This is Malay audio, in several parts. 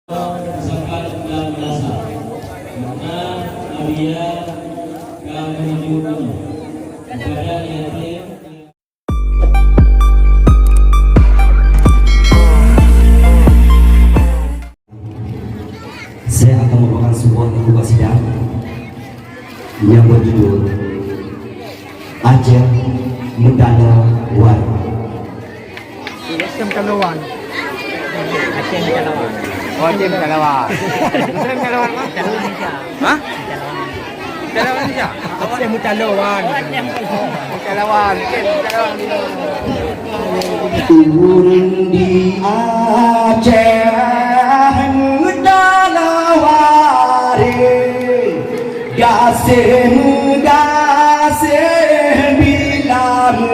zakat dan dasar karena Nabiya kami juga kepada yatim. Saya akan membawakan sebuah lagu qasidah yang berjudul Aceh Mendana Wan. Aceh Mendalawan. Aceh Mendalawan. Oh, Aceh Mendalawan. Aceh Mendalawan mah? Hah? Mendalawan aja. Aceh Mendalawan. Mendalawan. Turun di Aceh Mendalawari, gasih bilang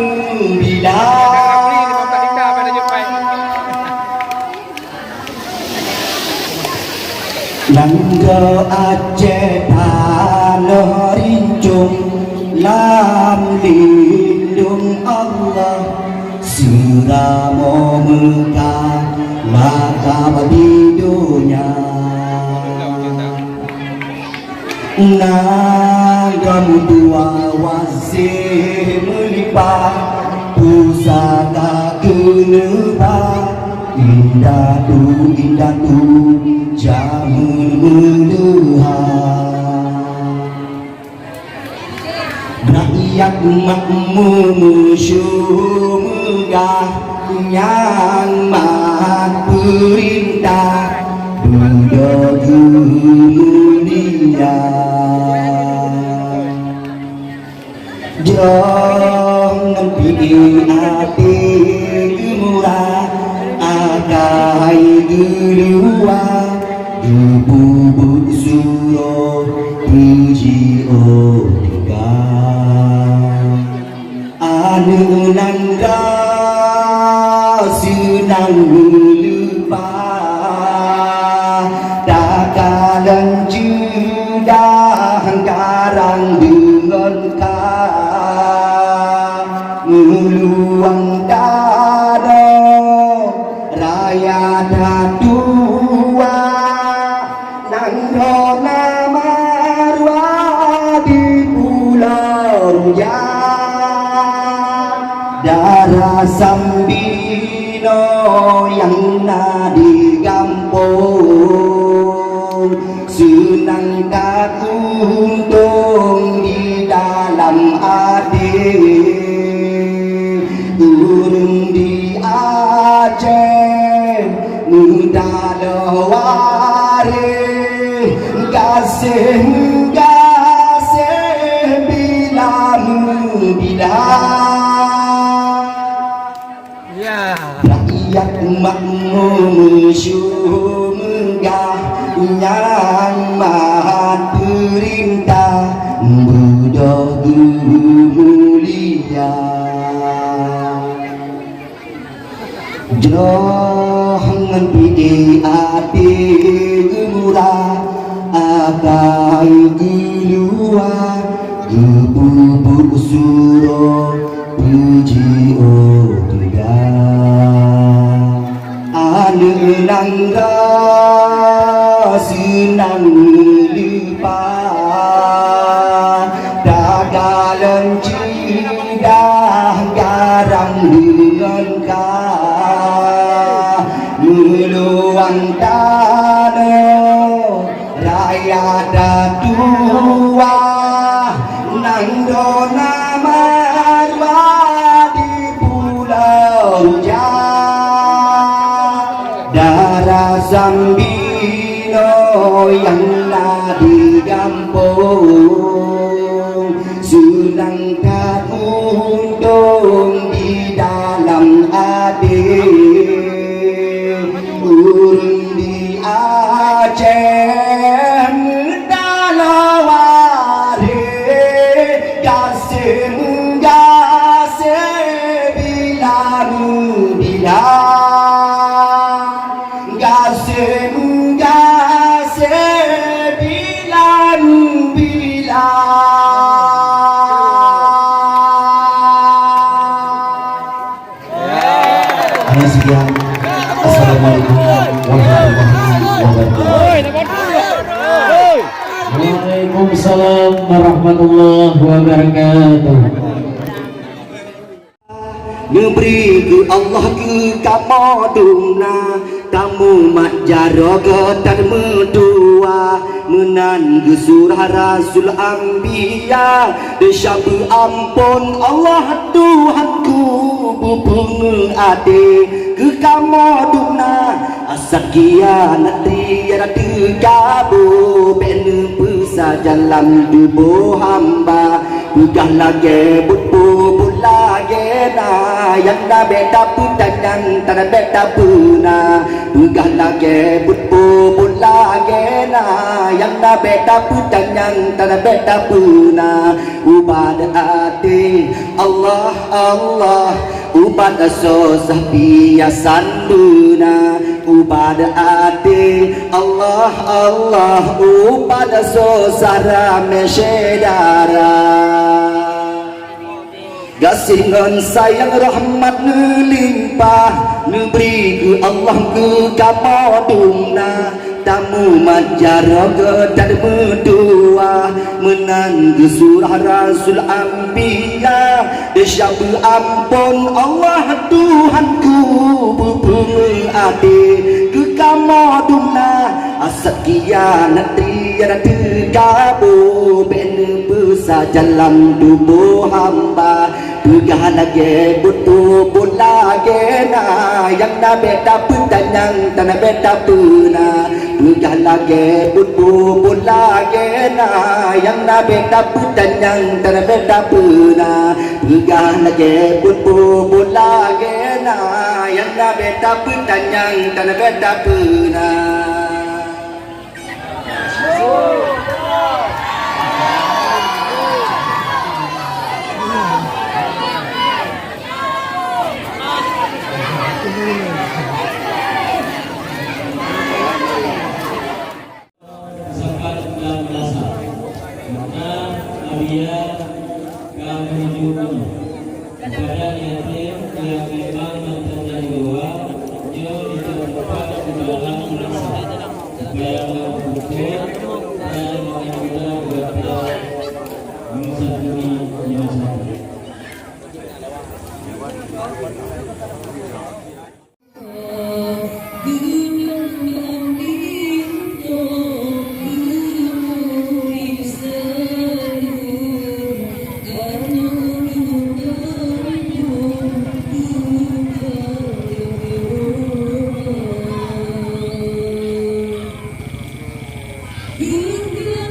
Langga Aceh tanah rincung, lam lindung Allah, Suramo Mekah maka di dunia. Nagamu dua wazir melipat, pusaka kenebak, indah tu jamun meluhar. Rakyat makmum syurga yang mat perintah, budaya mulia. Jangan pilih hati gemurah, akai gelua, bubuk suruh puji otiga. Anu nangga senang lupa, takalan judah garang dengan meluang dada raya dadua nang nama di pulau ya darah sambino yang nadi gampung, senang untung di dalam hati. Turun di Aceh Mendalawari, gasih bilang Ya. rakyat makmum syurga yang maha perintah, budaya mulia. Jangan pilih hati gemurah, akai gelua, bubuk suruh puji otiga. Anu nangga senang lupa, dagalan cidah garang dengan meluang tanah raya dadua, nangdo nama di pulau ja darah sambino yang nadi gampung, senang untung di dalam hati. Turun di Aceh Mendalawari, gasih bilang gasih bilang Waalaikumsalam warahmatullahi wabarakatuh. Neberi ke Allah ke kamu dumna tamu mak jaroga dan medua menan ke surah Rasul Anbiya desyabu ampun Allah Tuhanku bubung ade ke kamu dumna asal kianat tiada terkabu bena pesa jalan tubuh hamba bukan lagi buat lagi na yang na beta putan yang tanah beta puna bukan lagi buat lagi na yang na beta putan yang tanah beta puna ubad ati Allah Allah ubad sosah biasan duna ubad ati Allah Allah ubad sosah rame sedara Gasingan sayang rahmat nelimpah Neberi ke Allah ke kamu dumna tamu majaraga dan berdua menan ke surah Rasul Anbiya desyabu ampun Allah Tuhanku bubung ade ke kamu dumna asal kianat tiada terkabu bena besar dalam tubuh hamba Pegah lagi butuh lagi na yang na beta putan yang tanah beta puna Pegah lagi butuh lagi na yang na beta putan yang tanah beta puna Pegah lagi butuh lagi na yang na beta putan yang tanah beta puna Zakat dan nasab maka Abia kami menuju kepada yatim yang memang mempunyai dua dia ditemukan di dalam nasab supaya betul dan mudah kepada menyusahkan menyusahkan. Hingga